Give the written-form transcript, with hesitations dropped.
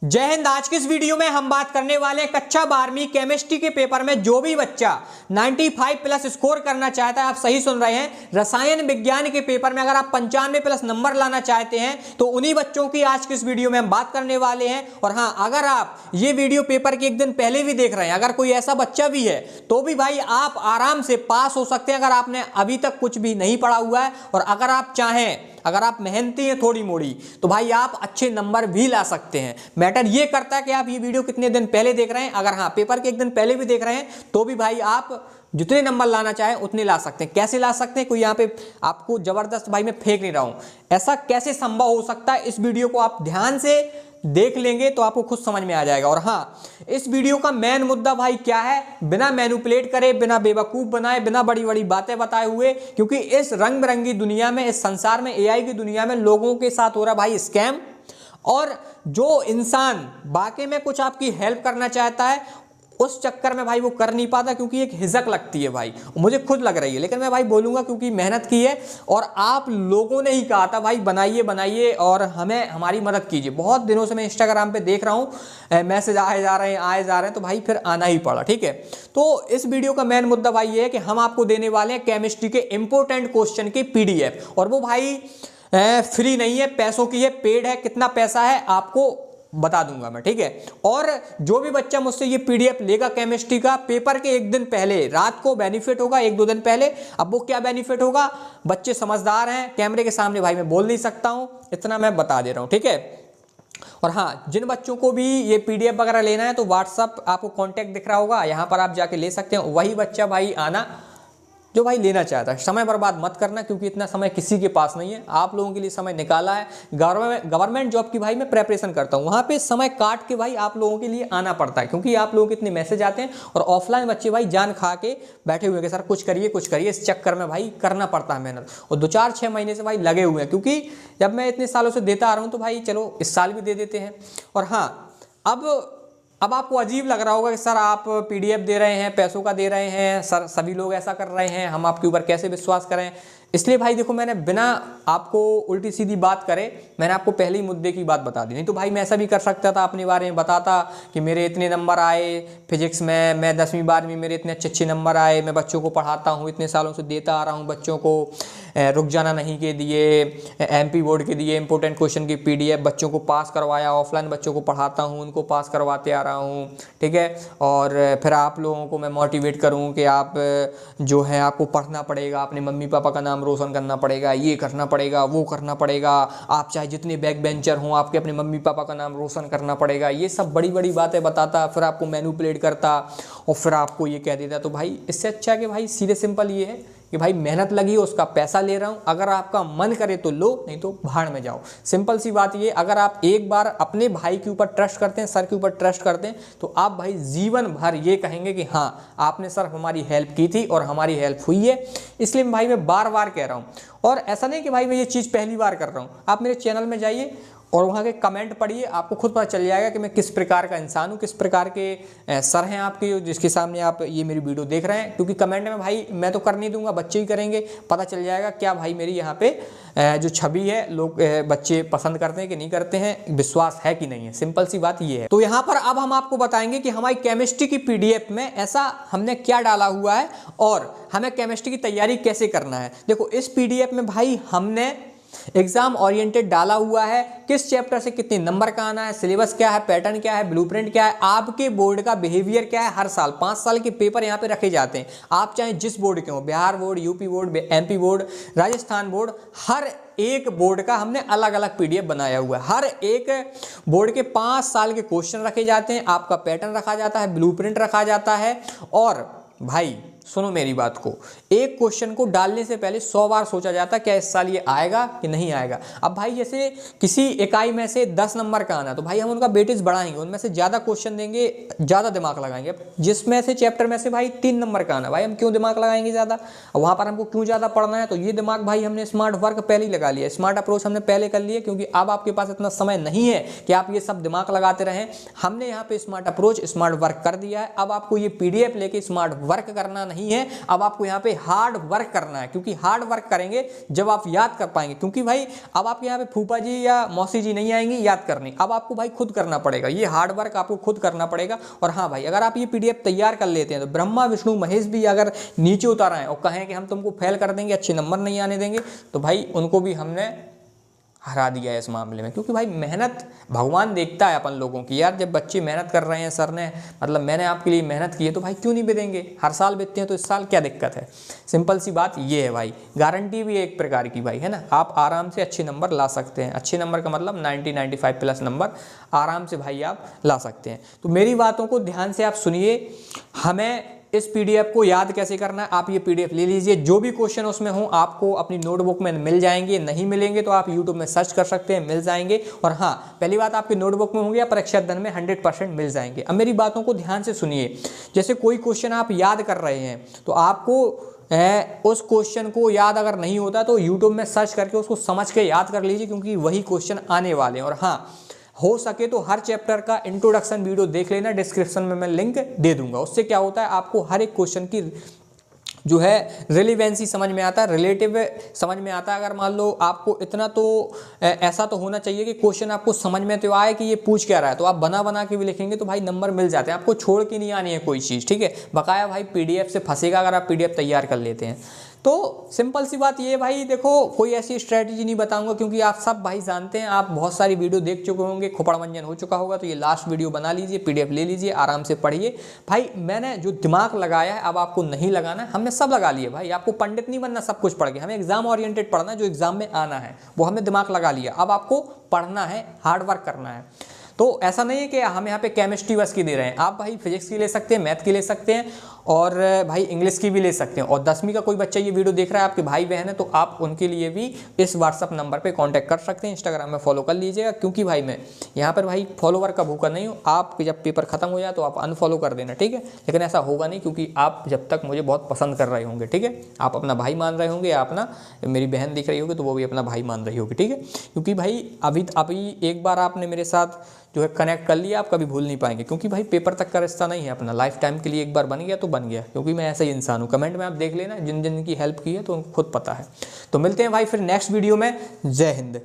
जय हिंद। आज की इस वीडियो में हम बात करने वाले हैं कक्षा 12वीं केमिस्ट्री के पेपर में जो भी बच्चा 95 प्लस स्कोर करना चाहता है, आप सही सुन रहे हैं, रसायन विज्ञान के पेपर में अगर आप 95 प्लस नंबर लाना चाहते हैं तो उन्हीं बच्चों की आज की इस वीडियो में हम बात करने वाले हैं। और हां, अगर आप ये वीडियो पेपर के एक दिन पहले भी देख रहे हैं, अगर कोई ऐसा बच्चा भी है तो भी भाई आप आराम से पास हो सकते हैं अगर आपने अभी तक कुछ भी नहीं पढ़ा हुआ है। और अगर आप चाहें, अगर आप मेहनती हैं थोड़ी मोड़ी, तो भाई आप अच्छे नंबर भी ला सकते हैं। मैटर ये करता है कि आप ये वीडियो कितने दिन पहले देख रहे हैं। अगर हाँ, पेपर के एक दिन पहले भी देख रहे हैं तो भी भाई आप जितने नंबर लाना चाहें उतने ला सकते हैं। कैसे ला सकते हैं, कोई यहाँ पे आपको जबरदस्त भाई मैं फेंक नहीं रहा हूं, ऐसा कैसे संभव हो सकता है, इस वीडियो को आप ध्यान से देख लेंगे तो आपको खुद समझ में आ जाएगा। और हाँ, इस वीडियो का मेन मुद्दा भाई क्या है, बिना मैनिपुलेट करे, बिना बेवकूफ बनाए, बिना बड़ी बड़ी बातें बताए हुए, क्योंकि इस रंग बिरंगी दुनिया में, इस संसार में, एआई की दुनिया में लोगों के साथ हो रहा भाई स्कैम। और जो इंसान वाकई में कुछ आपकी हेल्प करना चाहता है उस चक्कर में भाई वो कर नहीं पाता, क्योंकि एक हिचक लगती है भाई, मुझे खुद लग रही है, लेकिन मैं भाई बोलूंगा क्योंकि मेहनत की है और आप लोगों ने ही कहा था भाई बनाइए बनाइए और हमें हमारी मदद कीजिए। बहुत दिनों से मैं इंस्टाग्राम पे देख रहा हूँ, मैसेज आए जा रहे हैं, तो भाई फिर आना ही पड़ा। ठीक है, तो इस वीडियो का मेन मुद्दा भाई ये है कि हम आपको देने वाले हैं केमिस्ट्री के इंपॉर्टेंट क्वेश्चन की PDF, और वो भाई फ्री नहीं है, पैसों की है, पेड है। कितना पैसा है आपको बता दूंगा मैं, ठीक है। और जो भी बच्चा मुझसे ये PDF लेगा केमिस्ट्री का, पेपर के एक दिन पहले रात को बेनिफिट होगा, एक दो दिन पहले। अब वो क्या बेनिफिट होगा, बच्चे समझदार हैं, कैमरे के सामने भाई मैं बोल नहीं सकता हूं, इतना मैं बता दे रहा हूं, ठीक है। और हाँ, जिन बच्चों को भी ये PDF वगैरह लेना है तो व्हाट्सअप आपको कॉन्टैक्ट दिख रहा होगा, यहाँ पर आप जाके ले सकते हैं। वही बच्चा भाई आना जो भाई लेना चाहता है। समय बर्बाद मत करना, क्योंकि इतना समय किसी के पास नहीं है। आप लोगों के लिए समय निकाला है। गवर्नमेंट जॉब की भाई मैं प्रेपरेशन करता हूँ, वहाँ पे समय काट के भाई आप लोगों के लिए आना पड़ता है, क्योंकि आप लोगों के इतने मैसेज आते हैं और ऑफलाइन बच्चे भाई जान खा के बैठे हुए हैं कि सर कुछ करिए कुछ करिए। इस चक्कर में भाई करना पड़ता है मेहनत, और 2-4-6 महीने से भाई लगे हुए हैं, क्योंकि जब मैं इतने सालों से देता आ रहा हूँ तो भाई चलो इस साल भी दे देते हैं। और हाँ, अब आपको अजीब लग रहा होगा कि सर आप PDF दे रहे हैं, पैसों का दे रहे हैं, सर सभी लोग ऐसा कर रहे हैं, हम आपके ऊपर कैसे विश्वास करें। इसलिए भाई देखो, मैंने बिना आपको उल्टी सीधी बात करे मैंने आपको पहले ही मुद्दे की बात बता दी। नहीं तो भाई मैं ऐसा भी कर सकता था, अपने बारे में बताता कि मेरे इतने नंबर आए फिजिक्स में, मैं 10वीं 12वीं मेरे इतने अच्छे नंबर आए, मैं बच्चों को पढ़ाता हूँ, इतने सालों से देता आ रहा हूँ बच्चों को, रुक जाना नहीं के दिए, MP बोर्ड के दिए इंपॉर्टेंट क्वेश्चन की PDF, बच्चों को पास करवाया, ऑफलाइन बच्चों को पढ़ाता हूँ, उनको पास करवाते आ रहा हूँ, ठीक है। और फिर आप लोगों को मैं मोटिवेट करूँ कि आप जो है आपको पढ़ना पड़ेगा, अपने मम्मी पापा का नाम रोशन करना पड़ेगा, ये करना पड़ेगा, वो करना पड़ेगा, आप चाहे जितने बैक बेंचर हों आपके अपने मम्मी पापा का नाम रोशन करना पड़ेगा। ये सब बड़ी बड़ी बातें बताता, फिर आपको मैनिपुलेट करता और फिर आपको ये कह देता। तो भाई इससे अच्छा है कि भाई सीधे सिंपल ये है कि भाई मेहनत लगी है, उसका पैसा ले रहा हूं, अगर आपका मन करे तो लो, नहीं तो भाड़ में जाओ। सिंपल सी बात ये, अगर आप एक बार अपने भाई के ऊपर ट्रस्ट करते हैं, सर के ऊपर ट्रस्ट करते हैं, तो आप भाई जीवन भर ये कहेंगे कि हाँ आपने सर हमारी हेल्प की थी और हमारी हेल्प हुई है। इसलिए भाई मैं बार बार कह रहा हूँ, और ऐसा नहीं कि भाई मैं ये चीज़ पहली बार कर रहा हूँ। आप मेरे चैनल में जाइए और वहाँ के कमेंट पढ़िए, आपको खुद पता चल जाएगा कि मैं किस प्रकार का इंसान हूँ, किस प्रकार के सर हैं आपके जिसके सामने आप ये मेरी वीडियो देख रहे हैं। क्योंकि कमेंट में भाई मैं तो कर नहीं दूंगा, बच्चे ही करेंगे, पता चल जाएगा क्या भाई मेरी यहाँ पे जो छवि है लोग बच्चे पसंद करते हैं कि नहीं करते हैं, विश्वास है कि नहीं है। सिंपल सी बात ये है। तो यहाँ पर अब हम आपको बताएंगे कि हमारी केमिस्ट्री की PDF में ऐसा हमने क्या डाला हुआ है और हमें केमिस्ट्री की तैयारी कैसे करना है। देखो, इस PDF में भाई हमने एग्जाम ओरिएंटेड डाला हुआ है, किस चैप्टर से कितने नंबर का आना है, सिलेबस क्या है, पैटर्न क्या है, ब्लूप्रिंट क्या है, आपके बोर्ड का बिहेवियर क्या है। हर साल 5 साल के पेपर यहाँ पे रखे जाते हैं, आप चाहे जिस बोर्ड के हो, Bihar board, UP board, MP board, Rajasthan board, हर एक बोर्ड का हमने अलग अलग PDF बनाया हुआ है। हर एक बोर्ड के 5 साल के क्वेश्चन रखे जाते हैं, आपका पैटर्न रखा जाता है, ब्लूप्रिंट रखा जाता है। और भाई सुनो मेरी बात को, एक क्वेश्चन को डालने से पहले 100 बार सोचा जाता है क्या इस साल ये आएगा कि नहीं आएगा। अब भाई जैसे किसी इकाई में से 10 नंबर का आना, तो भाई हम उनका वेटेज बढ़ाएंगे, उनमें से ज़्यादा क्वेश्चन देंगे, ज़्यादा दिमाग लगाएंगे। अब जिसमें से चैप्टर में से भाई 3 नंबर का आना, भाई हम क्यों दिमाग लगाएंगे ज़्यादा, वहाँ पर हमको क्यों ज़्यादा पढ़ना है। तो ये दिमाग भाई हमने स्मार्ट वर्क पहले ही लगा लिया, स्मार्ट अप्रोच हमने पहले कर लिया, क्योंकि अब आपके पास इतना समय नहीं है कि आप ये सब दिमाग लगाते रहें। हमने यहाँ पे स्मार्ट अप्रोच, स्मार्ट वर्क कर दिया है। अब आपको ये PDF लेके स्मार्ट वर्क करना नहीं है, अब आपको यहाँ पे हार्ड वर्क करना है, क्योंकि हार्ड वर्क करेंगे जब आप याद कर पाएंगे। क्योंकि भाई अब आपके यहाँ पे फूफा जी या मौसी जी नहीं आएंगी याद करने, अब आपको भाई खुद करना पड़ेगा, ये हार्ड वर्क आपको खुद करना पड़ेगा। और हाँ भाई, अगर आप ये पीडीएफ तैयार कर लेते हैं तो ब्रह्मा विष्णु महेश भी अगर नीचे उतर आए और कहें कि हम तुमको फेल कर देंगे, अच्छे नंबर नहीं आने देंगे, तो भाई उनको भी हमने हरा दिया है इस मामले में। क्योंकि भाई मेहनत भगवान देखता है अपन लोगों की, यार जब बच्चे मेहनत कर रहे हैं, सर ने मतलब मैंने आपके लिए मेहनत की है, तो भाई क्यों नहीं बिदेंगे, हर साल बिदते हैं तो इस साल क्या दिक्कत है। सिंपल सी बात ये है भाई, गारंटी भी है एक प्रकार की भाई, है ना। आप आराम से अच्छे नंबर ला सकते हैं, अच्छे नंबर का मतलब 90-95 प्लस नंबर आराम से भाई आप ला सकते हैं। तो मेरी बातों को ध्यान से आप सुनिए। हमें इस पीडीएफ को याद कैसे करना है, आप ये पीडीएफ ले लीजिए, जो भी क्वेश्चन उसमें हो आपको अपनी नोटबुक में मिल जाएंगे, नहीं मिलेंगे तो आप यूट्यूब में सर्च कर सकते हैं, मिल जाएंगे। और हाँ, पहली बात आपकी नोटबुक में होंगे या परीक्षा दिन में 100% मिल जाएंगे। अब मेरी बातों को ध्यान से सुनिए, जैसे कोई क्वेश्चन आप याद कर रहे हैं तो आपको उस क्वेश्चन को याद अगर नहीं होता तो यूट्यूब में सर्च करके उसको समझ के याद कर लीजिए, क्योंकि वही क्वेश्चन आने वाले हैं। और हाँ, हो सके तो हर चैप्टर का इंट्रोडक्शन वीडियो देख लेना, डिस्क्रिप्शन में मैं लिंक दे दूंगा। उससे क्या होता है, आपको हर एक क्वेश्चन की जो है रिलेवेंसी समझ में आता है, रिलेटिव समझ में आता है। अगर मान लो आपको इतना तो ऐसा तो होना चाहिए कि क्वेश्चन आपको समझ में तो आए कि ये पूछ क्या रहा है, तो आप बना बना के भी लिखेंगे तो भाई नंबर मिल जाते हैं, आपको छोड़ के नहीं आनी है कोई चीज़, ठीक है। बकाया भाई पीडीएफ से फंसेगा अगर आप पीडीएफ तैयार कर लेते हैं। तो सिंपल सी बात ये भाई, देखो कोई ऐसी स्ट्रेटजी नहीं बताऊंगा, क्योंकि आप सब भाई जानते हैं, आप बहुत सारी वीडियो देख चुके होंगे, खोपड़ मंजन हो चुका होगा, तो ये लास्ट वीडियो बना लीजिए, पीडीएफ ले लीजिए, आराम से पढ़िए। भाई मैंने जो दिमाग लगाया है अब आपको नहीं लगाना है, हमने सब लगा लिए भाई, आपको पंडित नहीं बनना सब कुछ पढ़ के, हमें एग्जाम ओरिएंटेड पढ़ना है, जो एग्जाम में आना है वो हमने दिमाग लगा लिया। अब आपको पढ़ना है, हार्डवर्क करना है। तो ऐसा नहीं है कि हम यहाँ पे केमिस्ट्री बस की दे रहे हैं, आप भाई फिजिक्स की ले सकते हैं, मैथ की ले सकते हैं, और भाई इंग्लिश की भी ले सकते हैं। और 10वीं का कोई बच्चा ये वीडियो देख रहा है, आपके भाई बहन है, तो आप उनके लिए भी इस व्हाट्सअप नंबर पे कांटेक्ट कर सकते हैं, इंस्टाग्राम में फॉलो कर लीजिएगा। क्योंकि भाई मैं यहाँ पर भाई फॉलोवर का भूखा नहीं हूँ, आप जब पेपर खत्म हो जाए तो आप अनफॉलो कर देना, ठीक है। लेकिन ऐसा होगा नहीं, क्योंकि आप जब तक मुझे बहुत पसंद कर रहे होंगे, ठीक है, आप अपना भाई मान रहे होंगे, या अपना मेरी बहन दिख रही होगी तो वो भी अपना भाई मान रही होगी, ठीक है। क्योंकि भाई अभी एक बार आपने मेरे साथ जो है कनेक्ट कर लिया, आप कभी भूल नहीं पाएंगे। क्योंकि भाई पेपर तक का रिश्ता नहीं है अपना, लाइफ टाइम के लिए एक बार बन गया तो बन गया, क्योंकि मैं ऐसा ही इंसान हूँ। कमेंट में आप देख लेना जिन जिन की हेल्प की है तो उनको खुद पता है। तो मिलते हैं भाई फिर नेक्स्ट वीडियो में। जय हिंद।